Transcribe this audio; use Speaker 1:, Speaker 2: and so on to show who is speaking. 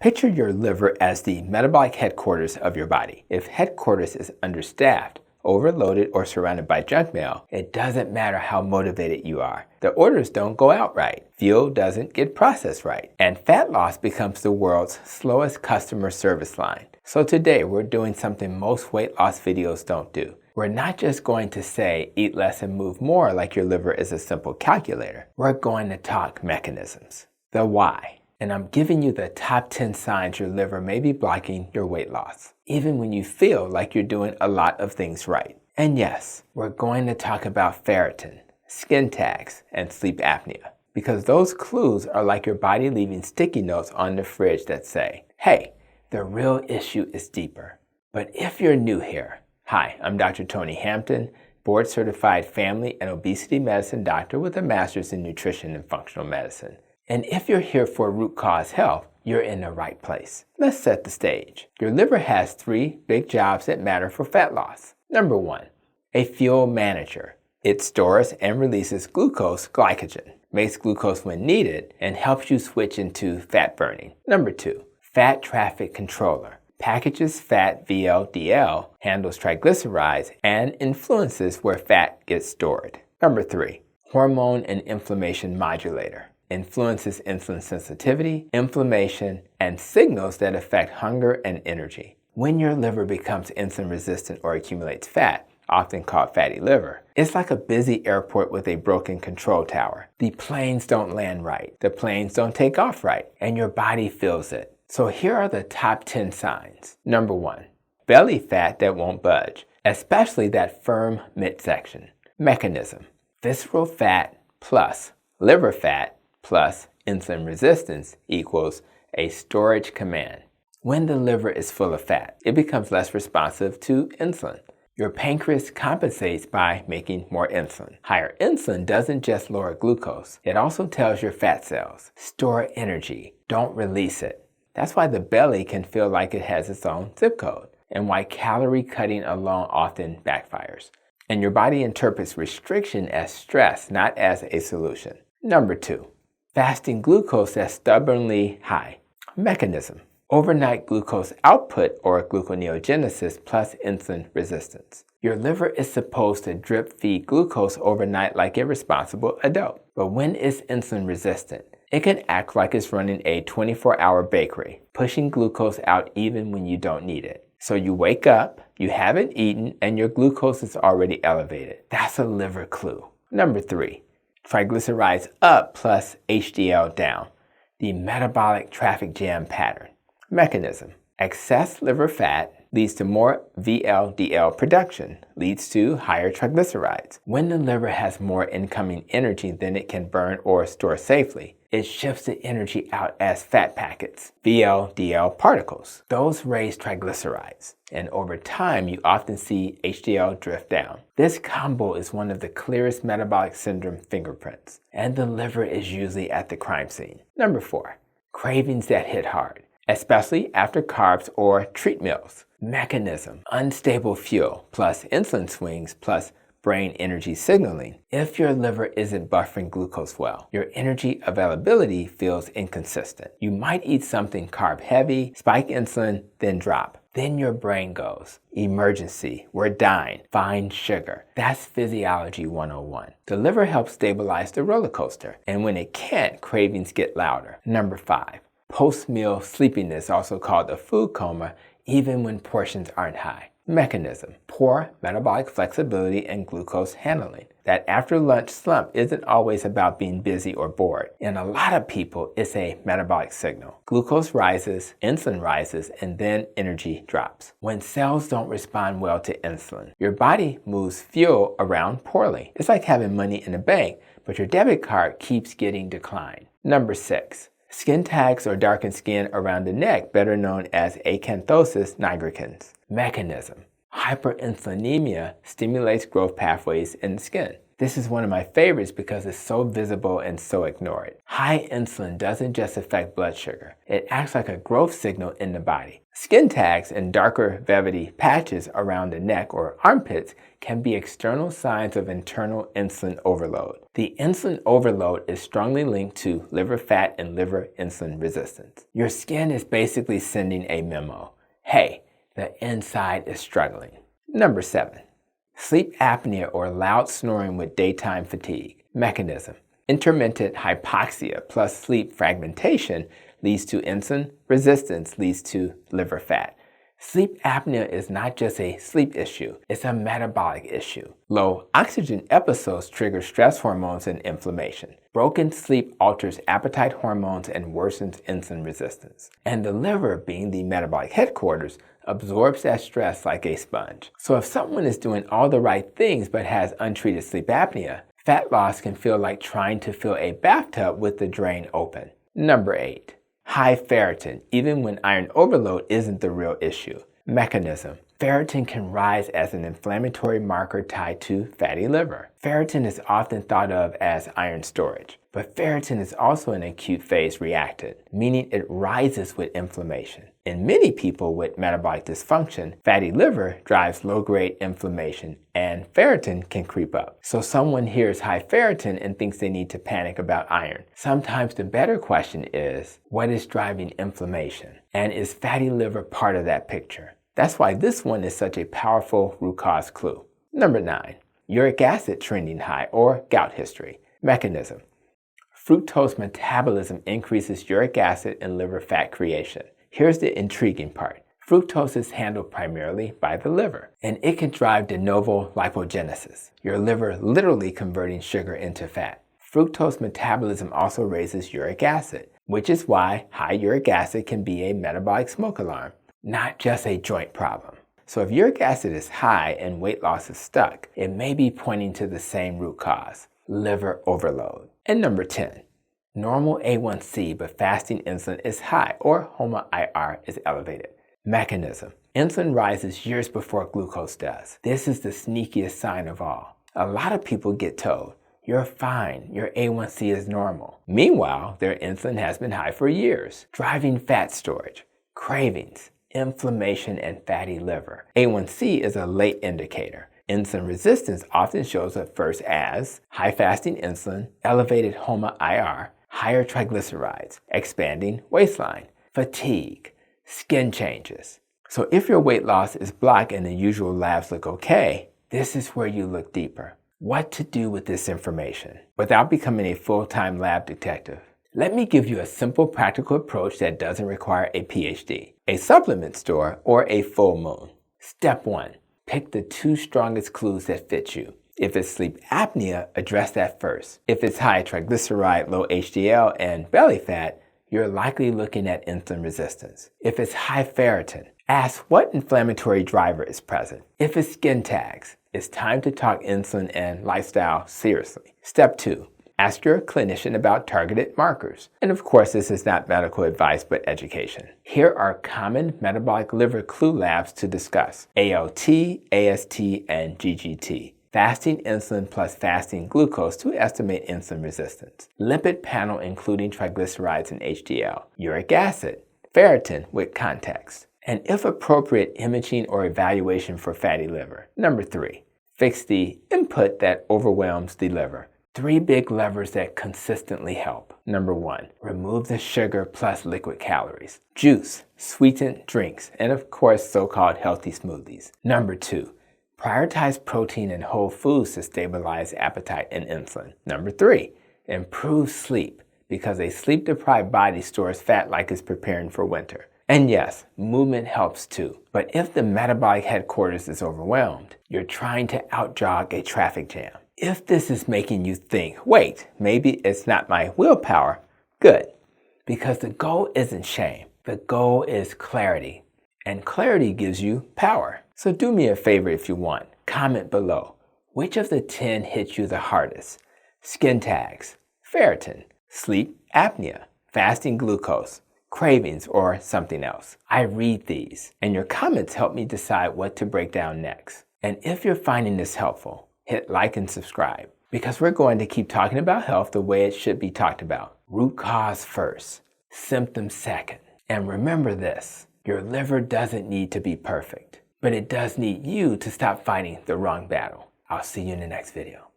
Speaker 1: Picture your liver as the metabolic headquarters of your body. If headquarters is understaffed, overloaded, or surrounded by junk mail, it doesn't matter how motivated you are. The orders don't go out right, fuel doesn't get processed right, and fat loss becomes the world's slowest customer service line. So today we're doing something most weight loss videos don't do. We're not just going to say eat less and move more like your liver is a simple calculator. We're going to talk mechanisms, the why. And I'm giving you the top 10 signs your liver may be blocking your weight loss, even when you feel like you're doing a lot of things right. And yes, we're going to talk about ferritin, skin tags, and sleep apnea, because those clues are like your body leaving sticky notes on the fridge that say, hey, the real issue is deeper. But if you're new here, hi, I'm Dr. Tony Hampton, board-certified family and obesity medicine doctor with a master's in nutrition and functional medicine. And if you're here for root cause health, you're in the right place. Let's set the stage. Your liver has 3 big jobs that matter for fat loss. Number 1, a fuel manager. It stores and releases glucose, glycogen, makes glucose when needed, and helps you switch into fat burning. Number 2, fat traffic controller. Packages fat VLDL, handles triglycerides, and influences where fat gets stored. Number 3, hormone and inflammation modulator. Influences insulin sensitivity, inflammation, and signals that affect hunger and energy. When your liver becomes insulin resistant or accumulates fat, often called fatty liver, it's like a busy airport with a broken control tower. The planes don't land right, the planes don't take off right, and your body feels it. So here are the top 10 signs. Number 1, belly fat that won't budge, especially that firm midsection. Mechanism: visceral fat plus liver fat plus insulin resistance equals a storage command. When the liver is full of fat, it becomes less responsive to insulin. Your pancreas compensates by making more insulin. Higher insulin doesn't just lower glucose, it also tells your fat cells, store energy, don't release it. That's why the belly can feel like it has its own zip code, and why calorie cutting alone often backfires. And your body interprets restriction as stress, not as a solution. Number 2, fasting glucose that's stubbornly high. Mechanism: overnight glucose output or gluconeogenesis plus insulin resistance. Your liver is supposed to drip feed glucose overnight like a responsible adult. But when it's insulin resistant, it can act like it's running a 24-hour bakery, pushing glucose out even when you don't need it. So you wake up, you haven't eaten, and your glucose is already elevated. That's a liver clue. Number 3, triglycerides up plus HDL down, the metabolic traffic jam pattern. Mechanism: excess liver fat leads to more VLDL production, leads to higher triglycerides. When the liver has more incoming energy than it can burn or store safely, it shifts the energy out as fat packets, VLDL particles. Those raise triglycerides, and over time you often see HDL drift down. This combo is one of the clearest metabolic syndrome fingerprints, and the liver is usually at the crime scene. Number 4, cravings that hit hard, especially after carbs or treat meals. Mechanism: unstable fuel plus insulin swings plus brain energy signaling. If your liver isn't buffering glucose well, your energy availability feels inconsistent. You might eat something carb heavy, spike insulin, then drop. Then your brain goes, emergency, we're dying, find sugar. That's physiology 101. The liver helps stabilize the roller coaster, and when it can't, cravings get louder. Number 5, post-meal sleepiness, also called a food coma, even when portions aren't high. Mechanism: poor metabolic flexibility and glucose handling. That after lunch slump isn't always about being busy or bored. In a lot of people, it's a metabolic signal. Glucose rises, insulin rises, and then energy drops. When cells don't respond well to insulin, your body moves fuel around poorly. It's like having money in the bank, but your debit card keeps getting declined. Number 6, skin tags or darkened skin around the neck, better known as acanthosis nigricans. Mechanism: hyperinsulinemia stimulates growth pathways in the skin. This is one of my favorites because it's so visible and so ignored. High insulin doesn't just affect blood sugar. It acts like a growth signal in the body. Skin tags and darker velvety patches around the neck or armpits can be external signs of internal insulin overload. The insulin overload is strongly linked to liver fat and liver insulin resistance. Your skin is basically sending a memo. Hey, the inside is struggling. Number 7. Sleep apnea or loud snoring with daytime fatigue. Mechanism. Intermittent hypoxia plus sleep fragmentation leads to insulin resistance, leads to liver fat. Sleep apnea is not just a sleep issue, it's a metabolic issue. Low oxygen episodes trigger stress hormones and inflammation. Broken sleep alters appetite hormones and worsens insulin resistance. And the liver, being the metabolic headquarters, absorbs that stress like a sponge. So if someone is doing all the right things but has untreated sleep apnea, fat loss can feel like trying to fill a bathtub with the drain open. Number 8. High ferritin, even when iron overload isn't the real issue. Mechanism. Ferritin can rise as an inflammatory marker tied to fatty liver. Ferritin is often thought of as iron storage, but ferritin is also an acute phase reactant, meaning it rises with inflammation. In many people with metabolic dysfunction, fatty liver drives low-grade inflammation and ferritin can creep up. So someone hears high ferritin and thinks they need to panic about iron. Sometimes the better question is, what is driving inflammation? And is fatty liver part of that picture? That's why this one is such a powerful root cause clue. Number 9, uric acid trending high or gout history. Mechanism. Fructose metabolism increases uric acid and liver fat creation. Here's the intriguing part. Fructose is handled primarily by the liver, and it can drive de novo lipogenesis, your liver literally converting sugar into fat. Fructose metabolism also raises uric acid, which is why high uric acid can be a metabolic smoke alarm, not just a joint problem. So if uric acid is high and weight loss is stuck, it may be pointing to the same root cause, liver overload. And number 10, normal A1C but fasting insulin is high or HOMA-IR is elevated. Mechanism. Insulin rises years before glucose does. This is the sneakiest sign of all. A lot of people get told, you're fine, your A1C is normal. Meanwhile, their insulin has been high for years, driving fat storage, cravings, inflammation, and fatty liver. A1C is a late indicator. Insulin resistance often shows up first as high fasting insulin, elevated HOMA-IR, higher triglycerides, expanding waistline, fatigue, skin changes. So if your weight loss is blocked and the usual labs look okay, this is where you look deeper. What to do with this information without becoming a full-time lab detective? Let me give you a simple practical approach that doesn't require a PhD, a supplement store, or a full moon. Step 1. Pick the 2 strongest clues that fit you. If it's sleep apnea, address that first. If it's high triglyceride, low HDL, and belly fat, you're likely looking at insulin resistance. If it's high ferritin, ask what inflammatory driver is present. If it's skin tags, it's time to talk insulin and lifestyle seriously. Step 2. Ask your clinician about targeted markers. And of course, this is not medical advice, but education. Here are common metabolic liver clue labs to discuss: ALT, AST, and GGT. Fasting insulin plus fasting glucose to estimate insulin resistance. Lipid panel including triglycerides and HDL. Uric acid. Ferritin with context. And if appropriate, imaging or evaluation for fatty liver. Number 3. Fix the input that overwhelms the liver. 3 big levers that consistently help. Number 1, remove the sugar plus liquid calories. Juice, sweetened drinks, and of course so-called healthy smoothies. Number 2, prioritize protein and whole foods to stabilize appetite and insulin. Number 3, improve sleep, because a sleep-deprived body stores fat like it's preparing for winter. And yes, movement helps too. But if the metabolic headquarters is overwhelmed, you're trying to outjog a traffic jam. If this is making you think, wait, maybe it's not my willpower, good. Because the goal isn't shame. The goal is clarity. And clarity gives you power. So do me a favor if you want. Comment below. Which of the 10 hit you the hardest? Skin tags, ferritin, sleep apnea, fasting glucose, cravings, or something else. I read these, and your comments help me decide what to break down next. And if you're finding this helpful, hit like and subscribe. because we're going to keep talking about health the way it should be talked about. Root cause first, symptom second. And remember this, your liver doesn't need to be perfect, but it does need you to stop fighting the wrong battle. I'll see you in the next video.